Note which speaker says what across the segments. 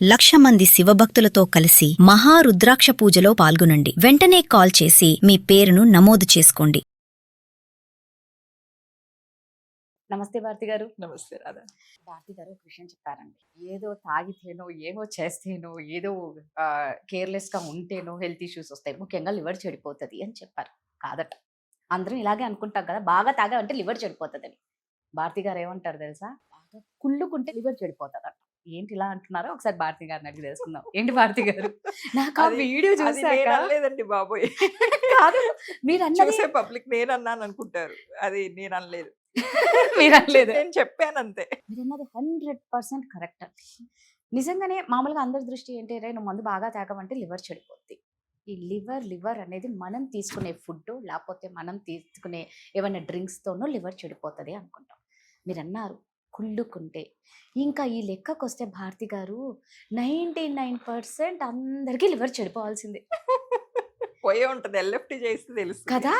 Speaker 1: 1,00,000 మంది శివభక్తులతో కలిసి మహారుద్రాక్ష పూజలో పాల్గొనండి. వెంటనే కాల్ చేసి మీ పేరును నమోదు చేసుకోండి.
Speaker 2: నమస్తే భారతి గారు.
Speaker 3: నమస్తే రాధా.
Speaker 2: భారతి గారు ఒక విషయం చెప్పారండి. ఏదో తాగితేనో ఏమో చేస్తేనో ఏదో కేర్లెస్ గా ఉంటేనో హెల్త్ ఇష్యూస్ వస్తాయి, ముఖ్యంగా లివర్ చెడిపోతుంది అని చెప్పారు. కాదట, అందరం ఇలాగే అనుకుంటాం కదా, బాగా తాగామంటే లివర్ చెడిపోతుందని. భారతి గారు ఏమంటారు తెలుసా, బాగా కుళ్ళుకుంటే లివర్ చెడిపోతుందట. ఏంటి ఇలా అంటున్నారో ఒకసారి భారతి గారిని అడిగి తెలుసుకుందాం. ఏంటి భారతి గారు, నాకు ఆ వీడియో చూసాక
Speaker 3: లేదండి బాబోయ్,
Speaker 2: కాదు మీరు అన్నది
Speaker 3: చూసే పబ్లిక్ నేను అన్నాను అనుకుంటారు. అది నేను అనలేదు,
Speaker 2: మీరు అనలేదు,
Speaker 3: నేను చెప్పాను అంతే.
Speaker 2: మీరు అన్నది 100% కరెక్ట్ అండి. నిజంగానే మామూలుగా అందరి దృష్టి ఏంటి, రే నువ్వు మందు బాగా తాగమంటే లివర్ చెడిపోద్ది. ఈ లివర్ అనేది మనం తీసుకునే ఫుడ్ లేకపోతే మనం తీసుకునే ఏమైనా డ్రింక్స్తోనో లివర్ చెడిపోతుంది అనుకుంటాం. మీరు అన్నారు కుళ్ళుకుంటే. ఇంకా ఈ లెక్కకు వస్తే భారతి గారు 99% అందరికీ లివర్ చెడిపోవాల్సిందే
Speaker 3: పోయే ఉంటుంది, ఎల్ఎఫ్టీ చేస్తే తెలుసు
Speaker 2: కదా.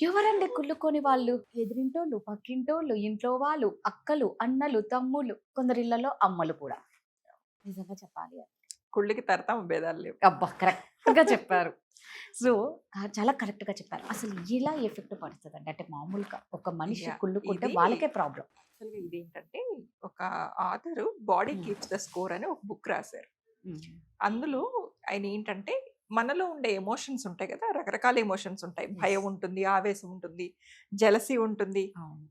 Speaker 2: ఎవరండి కుళ్ళుకొని వాళ్ళు? ఎదిరింటోళ్ళు, పక్కింటోళ్ళు, ఇంట్లో వాళ్ళు, అక్కలు, అన్నలు, తమ్ముళ్ళు, కొందరి ఇళ్లలో అమ్మలు కూడా. నిజంగా చెప్పాలి,
Speaker 3: కుళ్ళికి తరతాం భేదాలు లేవు.
Speaker 2: అబ్బా కరెక్ట్ గా చెప్పారు. సో చాలా కరెక్ట్ గా చెప్పారు. అసలు ఇలా ఎఫెక్ట్ పడుతుందండి, అంటే మామూలుగా ఒక మనిషి కుళ్ళుకుంటే వాళ్ళకే ప్రాబ్లం.
Speaker 3: యాక్చువల్గా ఇదేంటంటే, ఒక author body keeps the score అని ఒక బుక్ రాశారు. అందులో ఆయన ఏంటంటే, మనలో ఉండే ఎమోషన్స్ ఉంటాయి కదా, రకరకాల ఎమోషన్స్ ఉంటాయి. భయం ఉంటుంది, ఆవేశం ఉంటుంది, జలసీ ఉంటుంది,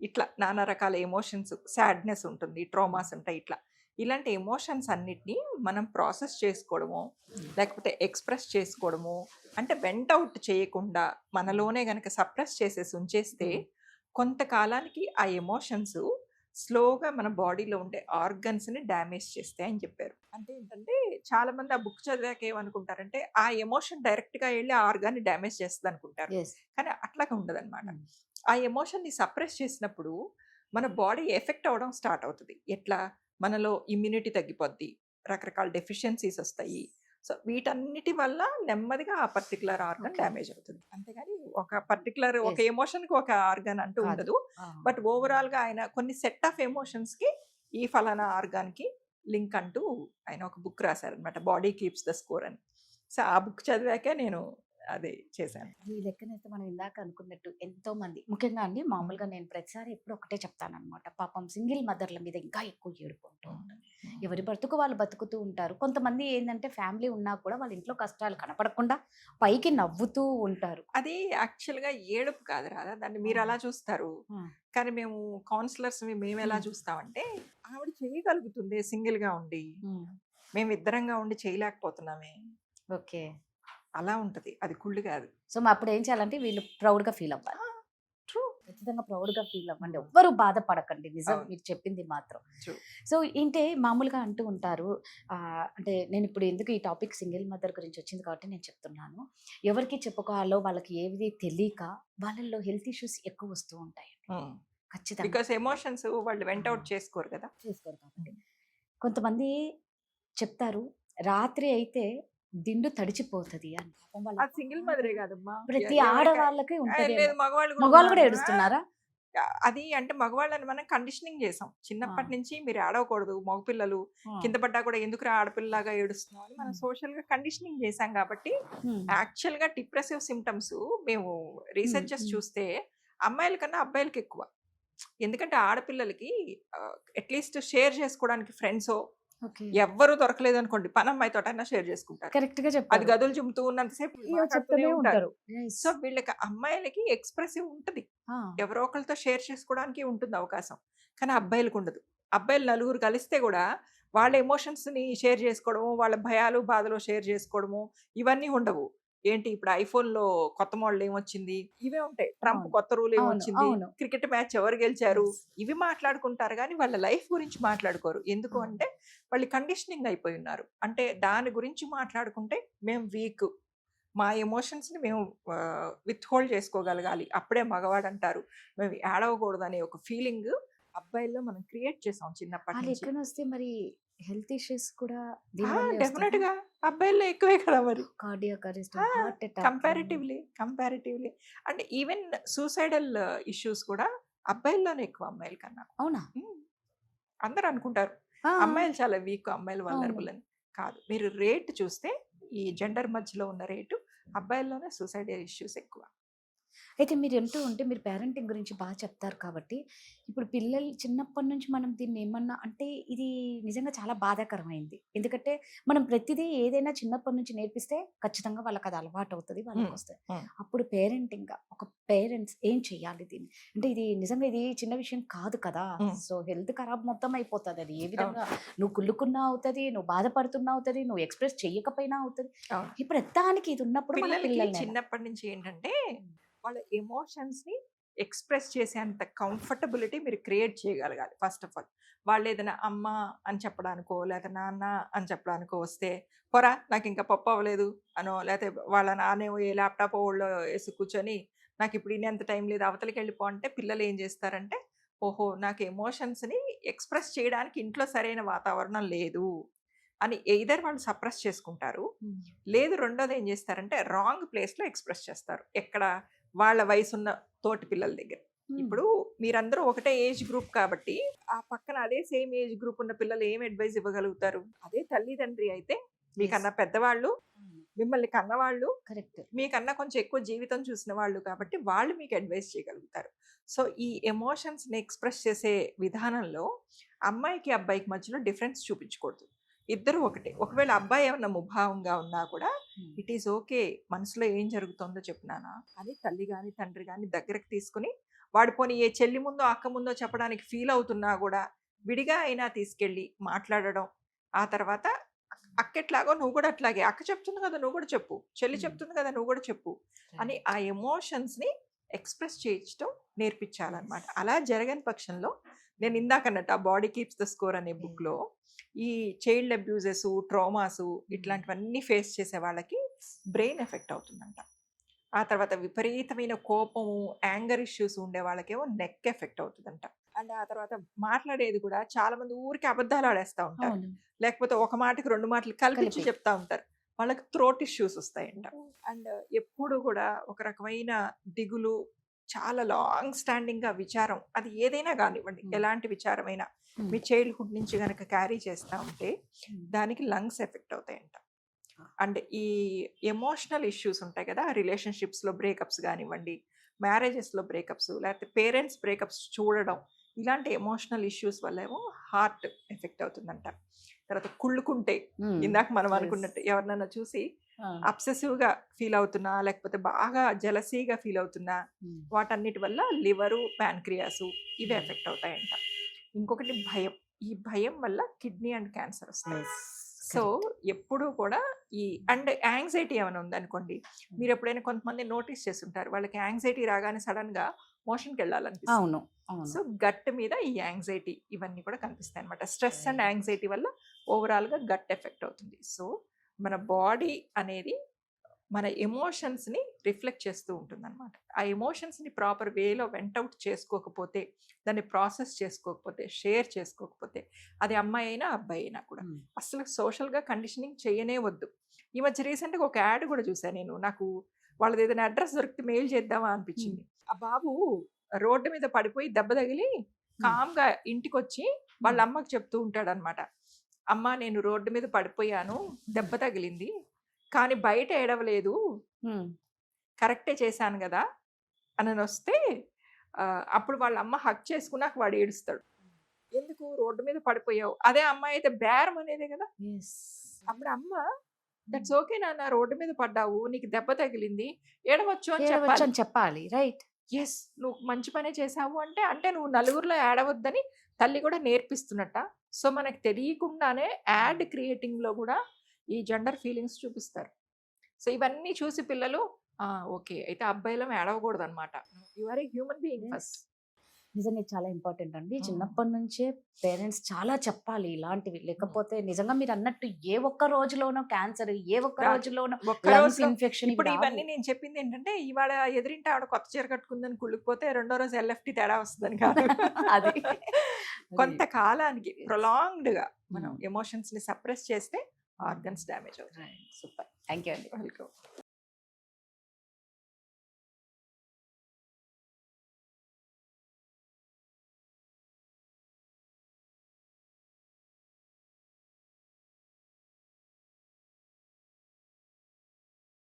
Speaker 3: ఇట్లా నానా రకాల ఎమోషన్స్, సాడ్నెస్ ఉంటుంది, ట్రామాస్ ఉంటాయి. ఇలాంటి ఎమోషన్స్ అన్నిటినీ మనం ప్రాసెస్ చేసుకోవడము, లేకపోతే ఎక్స్ప్రెస్ చేసుకోవడము, అంటే వెంట అవుట్ చేయకుండా మనలోనే గనక సప్రెస్ చేసేసి ఉంచేస్తే కొంతకాలానికి ఆ ఎమోషన్స్ స్లోగా మన బాడీలో ఉండే ఆర్గన్స్ని డ్యామేజ్ చేస్తాయి అని చెప్పారు. అంటే ఏంటంటే, చాలా మంది ఆ బుక్ చదివాక ఏమనుకుంటారంటే, ఆ ఎమోషన్ డైరెక్ట్గా వెళ్ళి ఆ ఆర్గాన్ని డ్యామేజ్ చేస్తుంది అనుకుంటారు. కానీ అట్లాగా ఉండదు అనమాట. ఆ ఎమోషన్ని సప్రెస్ చేసినప్పుడు మన బాడీ ఎఫెక్ట్ అవ్వడం స్టార్ట్ అవుతుంది. ఎట్లా? మనలో ఇమ్యూనిటీ తగ్గిపోద్ది, రకరకాల డెఫిషియన్సీస్ వస్తాయి. సో వీటన్నిటి వల్ల నెమ్మదిగా ఆ పర్టికులర్ ఆర్గన్ డ్యామేజ్ అవుతుంది. అంతేగాని ఒక పర్టికులర్ ఒక ఎమోషన్కి ఒక ఆర్గన్ అంటూ ఉండదు. బట్ ఓవరాల్గా ఆయన కొన్ని సెట్ ఆఫ్ ఎమోషన్స్కి ఈ ఫలానా ఆర్గాన్కి లింక్ అంటూ ఆయన ఒక బుక్ రాశారనమాట, బాడీ కీప్స్ ద స్కోర్ అని. సో ఆ బుక్ చదివాకే నేను అదే చేశాను.
Speaker 2: ఈ లెక్కనైతే మనం ఇందాక అనుకున్నట్టు ఎంతో మంది, ముఖ్యంగా అండి మామూలుగా నేను ప్రతిసారి ఎప్పుడు ఒకటే చెప్తాను అనమాట, పాపం సింగిల్ మదర్ల మీద ఇంకా ఎక్కువ ఏడుకుంటూ ఉంటారు. ఎవరి బ్రతుకు వాళ్ళు బతుకుతూ ఉంటారు. కొంతమంది ఏంటంటే ఫ్యామిలీ ఉన్నా కూడా వాళ్ళ ఇంట్లో కష్టాలు కనపడకుండా పైకి నవ్వుతూ ఉంటారు.
Speaker 3: అది యాక్చువల్గా ఏడుపు కాదు రాదా, దాన్ని మీరు అలా చూస్తారు. కానీ మేము కౌన్సిలర్స్ మేము ఎలా చూస్తామంటే, ఆవిడ చేయగలుగుతుంది సింగిల్గా ఉండి, మేము ఇద్దరంగా ఉండి చేయలేకపోతున్నామే,
Speaker 2: ఓకే
Speaker 3: అలా ఉంటుంది. అది కుళ్ళు కాదు.
Speaker 2: సో అప్పుడు ఏం చేయాలంటే వీళ్ళు ప్రౌడ్గా ఫీల్ అవ్వాలి.
Speaker 3: ట్రూ,
Speaker 2: ఖచ్చితంగా ప్రౌడ్గా ఫీల్ అవ్వండి, ఎవ్వరు బాధపడకండి. నిజం మీరు చెప్పింది మాత్రం. సో ఏంటే మామూలుగా అంటూ ఉంటారు, అంటే నేను ఇప్పుడు ఎందుకు ఈ టాపిక్ సింగిల్ మదర్ గురించి వచ్చింది కాబట్టి నేను చెప్తున్నాను. ఎవరికి చెప్పుకోవాలో వాళ్ళకి ఏది తెలియక వాళ్ళల్లో హెల్త్ ఇష్యూస్ ఎక్కువ వస్తూ ఉంటాయి. ఖచ్చితంగా,
Speaker 3: బికాస్ ఎమోషన్స్ వాళ్ళు వెంట అవుట్ చేసుకోరు కదా,
Speaker 2: చేసుకోరు కాబట్టి. కొంతమంది చెప్తారు రాత్రి అయితే దిండు తడిచిపోతుంది అని.
Speaker 3: సింగిల్ మదరే కాదమ్మా,
Speaker 2: ప్రతి ఆడవాళ్ళకి ఉంటుంది.
Speaker 3: మగవాళ్ళు
Speaker 2: కూడా ఏడుస్తున్నారా?
Speaker 3: అది అంటే మగవాళ్ళని మనం కండిషనింగ్ చేసాం చిన్నప్పటి నుంచి, మీరు ఏడవకూడదు, మగపిల్లలు కింద పడ్డా కూడా ఎందుకు ఆడపిల్లలాగా ఏడుస్తున్నాం అని మనం సోషల్ గా కండిషనింగ్ చేసాం. కాబట్టి యాక్చువల్ గా డిప్రెసివ్ సిమ్టమ్స్ మేము రీసెర్చెస్ చూస్తే అమ్మాయిల కన్నా అబ్బాయిలకి ఎక్కువ. ఎందుకంటే ఆడపిల్లలకి అట్లీస్ట్ షేర్ చేసుకోవడానికి ఫ్రెండ్స్ ఎవ్వరు దొరకలేదు అనుకోండి, పని అమ్మాయితో అయినా షేర్ చేసుకుంటారు.
Speaker 2: కరెక్ట్ గా
Speaker 3: అది గదులు చుమ్ముతూ ఉన్నంతసేపు ఉంటారు. సో వీళ్ళకి అమ్మాయిలకి ఎక్స్ప్రెసివ్ ఉంటుంది, ఎవరో ఒకరితో షేర్ చేసుకోవడానికి ఉంటుంది అవకాశం. కానీ అబ్బాయిలకు ఉండదు. అబ్బాయిలు నలుగురు కలిస్తే కూడా వాళ్ళ ఎమోషన్స్ ని షేర్ చేసుకోవడము, వాళ్ళ భయాలు బాధలు షేర్ చేసుకోవడము ఇవన్నీ ఉండవు. ఏంటి ఇప్పుడు ఐఫోన్ లో కొత్త మోడల్ ఏమొచ్చింది, ఇవే ఉంటాయి. ట్రంప్ కొత్త రూల్ ఏమొచ్చింది, క్రికెట్ మ్యాచ్ ఎవరు గెలిచారు, ఇవి మాట్లాడుకుంటారు. కానీ వాళ్ళ లైఫ్ గురించి మాట్లాడుకోరు. ఎందుకు అంటే వాళ్ళు కండిషనింగ్ అయిపోయి ఉన్నారు. అంటే దాని గురించి మాట్లాడుకుంటే మేము వీక్, మా ఎమోషన్స్ని మేము విత్ హోల్డ్ చేసుకోగలగాలి, అప్పుడే మగవాడు అంటారు, మేము ఏడవకూడదు అనే ఒక ఫీలింగ్ అబ్బాయిల్లో మనం క్రియేట్ చేసాం చిన్నప్పటి నుంచి.
Speaker 2: వస్తే మరి హెల్త్ ఇష్యూస్ కూడా
Speaker 3: డెఫినెట్ గా అబ్బాయిల్లో ఎక్కువే కదా మరి,
Speaker 2: కార్డియాక్ అరెస్ట్,
Speaker 3: కంపారిటివ్లీ అంటే ఈవెన్ సూసైడల్ ఇష్యూస్ కూడా అబ్బాయిల్లోనే ఎక్కువ అమ్మాయిల కన్నా.
Speaker 2: అవునా?
Speaker 3: అందరూ అనుకుంటారు అమ్మాయిలు చాలా వీక్, అమ్మాయిలు వల్నరబుల్ అని. కాదు. మీరు రేట్ చూస్తే ఈ జెండర్ మధ్యలో ఉన్న రేటు అబ్బాయిల్లోనే సూసైడల్ ఇష్యూస్ ఎక్కువ.
Speaker 2: అయితే మీరు అంటూ ఉంటే మీరు పేరెంటింగ్ గురించి బాగా చెప్తారు కాబట్టి, ఇప్పుడు పిల్లలు చిన్నప్పటి నుంచి మనం దీన్ని ఏమన్నా అంటే ఇది నిజంగా చాలా బాధాకరమైంది. ఎందుకంటే మనం ప్రతిదీ ఏదైనా చిన్నప్పటి నుంచి నేర్పిస్తే ఖచ్చితంగా వాళ్ళకి అది అలవాటు అవుతది. వాళ్ళకొస్తది.
Speaker 3: హ్మ్.
Speaker 2: అప్పుడు పేరెంటింగ్‌గా ఒక పేరెంట్స్ ఏం చేయాలి దీన్ని? అంటే ఇది నిజంగా ఇది చిన్న విషయం కాదు కదా!
Speaker 3: హ్మ్.
Speaker 2: సో, హెల్త్ ఖరాబ్ మొత్తం అయిపోతదది. ఏ
Speaker 3: అవును.
Speaker 2: విధంగా నువ్వు కుళ్ళుకున్నా అవుతది, నువ్వు బాధపడుతున్నా అవుతది, నువ్వు ఎక్స్‌ప్రెస్ చెయ్యకపోయినా అవుతది.
Speaker 3: అవును.
Speaker 2: ఈ ప్రతిదానికి ఇది ఉన్నప్పుడు మన
Speaker 3: పిల్లలకి
Speaker 2: పిల్లల్ని ఎలా?
Speaker 3: చిన్నప్పటి నుంచి ఏంటంటే వాళ్ళ ఎమోషన్స్‌ని ఎక్స్‌ప్రెస్ చేసేంత కంఫర్టబిలిటీ మీరు క్రియేట్ చేయగలగాలి ఫస్ట్ ఆఫ్ ఆల్. వాళ్ళు ఏదైనా అమ్మ అని చెప్పడానికో, లేదా నాన్న అని చెప్పడానికో వస్తే, "పోరా నాకింకా పప్పు అవ్వలేదు" అనో, లేతే వాళ్ళ నాన్నేమో ఏ ల్యాప్‌టాప్ ఒళ్ళో ఏసి కూర్చొని, "నాకిప్పుడు ఇనేంత టైం లేదు అవతలకెళ్ళిపో" అంటే పిల్లలు ఏం చేస్తారంటే, ఓహో! నాకు ఎమోషన్స్‌ని ఎక్స్‌ప్రెస్ చేయడానికి ఇంట్లో సరైన వాతావరణం లేదు అని ఎయిదర్ వాళ్ళు సప్రెస్ చేసుకుంటారు.
Speaker 2: హ్మ్.
Speaker 3: లేదు రెండోది ఏం చేస్తారంటే రాంగ్ ప్లేస్‌లో ఎక్స్‌ప్రెస్ చేస్తారు. ఎక్కడ? వాళ్ళ వయసున్న తోటి పిల్లల దగ్గర.
Speaker 2: హ్మ్.
Speaker 3: ఇప్పుడు మీరందరూ ఒకటే ఏజ్ గ్రూప్ కాబట్టి, ఆ పక్కన అదే సేమ్ ఏజ్ గ్రూప్ ఉన్న పిల్లలు ఏం అడ్వైస్ ఇవ్వగలుగుతారు? అదే తల్లిదండ్రి అయితే మీకన్నా పెద్దవాళ్ళు, మిమ్మల్ని కన్నవాళ్ళు,
Speaker 2: కరెక్ట్.
Speaker 3: మీకన్నా కొంచెం ఎక్కువ జీవితం చూసిన వాళ్ళు కాబట్టి వాళ్ళు మీకు అడ్వైస్ చేయగలుగుతారు. సో, ఈ ఎమోషన్స్‌ని ఎక్స్‌ప్రెస్ చేసే విధానంలో అమ్మాయికి, అబ్బాయికి మధ్యలో డిఫరెన్స్ చూపించకూడదు. ఇద్దరు ఒకటే. ఒకవేళ అబ్బాయి ఏమన్నా ముభావంగా ఉన్నా కూడా ఇట్ ఈస్ ఓకే. మనసులో ఏం జరుగుతుందో చెప్పు నాన్న అని తల్లి గాని, తండ్రి గాని దగ్గరకు తీసుకొని, వాడు పోనీ ఏ చెల్లి ముందో, అక్క ముందో చెప్పడానికి ఫీల్ అవుతున్నా గూడా విడిగా అయినా తీసుకెళ్ళి మాట్లాడడం. ఆ తర్వాత అక్కెట్లాగో నువ్వు కూడా అట్లాగే. అక్క చెప్తుంది కదా! నువ్వు కూడా చెప్పు. చెల్లి చెప్తుంది కదా! నువ్వు కూడా చెప్పు అని ఆ ఎమోషన్స్‌ని ఎక్స్‌ప్రెస్ చేయించటం నేర్పించాలన్నమాట. అలా జరగని పక్షంలో నేను ఇందాకన్నట్టు ఆ 'బాడీ కీప్స్ ద స్కోర్' అనే బుక్‌లో ఈ చైల్డ్ అబ్యూజెస్, ట్రామాస్ ఇట్లాంటివన్నీ ఫేస్ చేసే వాళ్ళకి బ్రెయిన్ ఎఫెక్ట్ అవుతుందంట. ఆ తర్వాత విపరీతమైన కోపము, యాంగర్ ఇష్యూస్ ఉండే వాళ్ళకేమో నెక్ ఎఫెక్ట్ అవుతుందంట. అండ్ ఆ తర్వాత మాట్లాడేది కూడా చాలా మంది ఊరికే అబద్ధాలు ఆడేస్తా ఉంటారు.
Speaker 2: అవును.
Speaker 3: లేకపోతే ఒక మాటకి 2 మాటలు కలిపించి
Speaker 2: కలిపి.
Speaker 3: చెప్తా ఉంటారు. వాళ్ళకి థ్రోట్ ఇష్యూస్ వస్తాయంట. అండ్ ఎప్పుడు కూడా ఒక రకమైన దిగులు, చాలా లాంగ్ స్టాండింగ్‌గా విచారం అది ఏదైనా గానివ్వండి,
Speaker 2: హ్మ్.
Speaker 3: ఎలాంటి విచారమైనా
Speaker 2: హ్మ్.
Speaker 3: మీ చైల్డ్‌హుడ్ నుంచి గనక క్యారీ చేస్తా ఉంటే
Speaker 2: హ్మ్.
Speaker 3: దానికి లంగ్స్ ఎఫెక్ట్ అవుతాయంట. అండ్ ఈ ఎమోషనల్ ఇష్యూస్ ఉంటాయి కదా! రిలేషన్‌షిప్స్‌లో బ్రేకప్స్ గానివ్వండి, మ్యారేజెస్‌లో బ్రేకప్స్, లేకపోతే పేరెంట్స్ బ్రేకప్స్ చూడడం, ఇలాంటి ఎమోషనల్ ఇష్యూస్ వల్లేమో హార్ట్ ఎఫెక్ట్ అవుతుందంట. తర్వాత కుళ్ళుకుంటే
Speaker 2: హ్మ్.
Speaker 3: ఇందాక మనం
Speaker 2: యెస్.
Speaker 3: అనుకున్నట్టు ఎవరినైనా చూసి
Speaker 2: ఆ!
Speaker 3: అబ్సెసివ్‌గా ఫీల్ అవుతున్నా, లేకపోతే బాగా జెలసీగా ఫీల్ అవుతున్నా,
Speaker 2: హ్మ్.
Speaker 3: వాటన్నిటి వల్ల లివరు, ప్యాన్‌క్రియాసు ఇవి ఎఫెక్ట్ అవుతాయంట. ఇంకొకటి భయం. ఈ భయం వల్ల కిడ్నీ అండ్ క్యాన్సర్ వస్తాయి.
Speaker 2: యెస్.
Speaker 3: So,
Speaker 2: correct.
Speaker 3: ఎప్పుడూ కూడా ఈ అండ్ యాంగ్జైటీ ఏమైనా ఉందనుకోండి, మీరెప్పుడైనా కొంతమంది నోటీస్ చేసుంటారు. వాళ్ళకి యాంగ్జైటీ రాగానే సడెన్‌గా మోషన్‌కెళ్ళాలనిపిస్తుంది.
Speaker 2: అవును. అవును.
Speaker 3: సో, గట్ మీద ఈ యాంగ్జైటీ ఇవన్నీ కూడా కనిపిస్తాయన్నమాట. స్ట్రెస్ అండ్ యాంగ్జైటీ వల్ల ఓవరాల్‌గా గట్ ఎఫెక్ట్ అవుతుంది. సో, మన బాడీ అనేది మన ఎమోషన్స్‌ని రిఫ్లెక్ట్ చేస్తూ ఉంటుందన్నమాట. ఆ ఎమోషన్స్‌ని ప్రాపర్ వేలో వెంట్ ఔట్ చేసుకోకపోతే, దాన్ని ప్రాసెస్ చేసుకోకపోతే, షేర్ చేసుకోకపోతే, అది అమ్మాయి అయినా, అబ్బాయి అయినా కూడా
Speaker 2: హ్మ్.
Speaker 3: అసలు సోషల్‌గా కండిషనింగ్ చేయనే వద్దు. ఈ మధ్య రీసెంట్‌గా ఒక యాడ్ కూడా చూసా నేను. నాకు వాళ్ళది ఏదైనా అడ్రెస్ దొరికితే మెయిల్ చేద్దామా అనిపించింది. ఆ బాబు రోడ్డు మీద పడిపోయి దెబ్బ తగిలి కామ్‌గా ఇంటికొచ్చి వాళ్ళ అమ్మకి చెప్తూ ఉంటాడనమాట. "అమ్మ నేను రోడ్డు మీద పడిపోయాను. దెబ్బ తగిలింది. కానీ బయట ఏడవలేదు.
Speaker 2: హ్మ్.
Speaker 3: కరెక్టే చేశాను గదా!" అననొస్తే అప్పుడు వాళ్ళ అమ్మ హగ్ చేసుకున్నాక వాడు ఏడుస్తాడు. "ఎందుకు రోడ్డు మీద పడిపోయావు?" అదే అమ్మాయి అయితే బేరం అనేదే గదా!
Speaker 2: యెస్.
Speaker 3: అప్పుడు అమ్మ దట్స్ ఓకే నాన్న రోడ్డు మీద పడ్డావు. నీకు దెబ్బ తగిలింది. ఏడవచ్చు అని
Speaker 2: ఏడవచ్చు
Speaker 3: చెప్పాలి.
Speaker 2: అని చెప్పాలి. రైట్.
Speaker 3: యెస్. నువ్వు మంచి పనే చేశావు అంటే, అంటే నువ్వు నలుగురిలో ఏడవద్దని తల్లి కూడా నేర్పిస్తున్నట్ట. సో, మనకు తెలియకుండానే యాడ్ క్రియేటింగ్‌లో గూడా ఈ జెండర్ ఫీలింగ్స్ చూపిస్తారు. సో, ఇవన్నీ చూసి పిల్లలు ఓకే. అయితే అబ్బాయిలం ఏడవకూడదనమాట. You are a human being
Speaker 2: yes.
Speaker 3: First.
Speaker 2: నిజంగా ఇది చాలా ఇంపార్టెంట్ అండి.
Speaker 3: హ్మ్.
Speaker 2: చిన్నప్పటి నుంచే పేరెంట్స్ చాలా చెప్పాలి ఇలాంటివి. లేకపోతే నిజంగా మీరన్నట్టు ఏ ఒక్క రోజులోనో క్యాన్సర్, ఏ ఒక్క
Speaker 3: రాదు.
Speaker 2: రోజులోనో
Speaker 3: ఒక్క
Speaker 2: లంగ్స్
Speaker 3: రోజులో
Speaker 2: ఇన్ఫెక్షన్ ఇవి
Speaker 3: ఇప్పుడు
Speaker 2: రావు.
Speaker 3: ఇవన్నీ నేను చెప్పిందేంటంటే, ఇవాళ ఎదురింటి ఆవిడ కొత్త చీర కట్టుకుందని కుళ్ళిపోతే, రెండో రోజు ఎల్ఎఫ్‌టి తేడా వస్తదని కాదు.
Speaker 2: అది.
Speaker 3: కొంత కాలానికి ప్రొలాంగ్డ్‌గా మనం
Speaker 2: హ్మ్.
Speaker 3: ఎమోషన్స్‌ని సప్రెస్ చేస్తే ఆర్గన్స్ డ్యామేజ్ అవుతాయి.
Speaker 2: రైట్. సూపర్. థాంక్ యూ అండి.
Speaker 3: వెల్కమ్.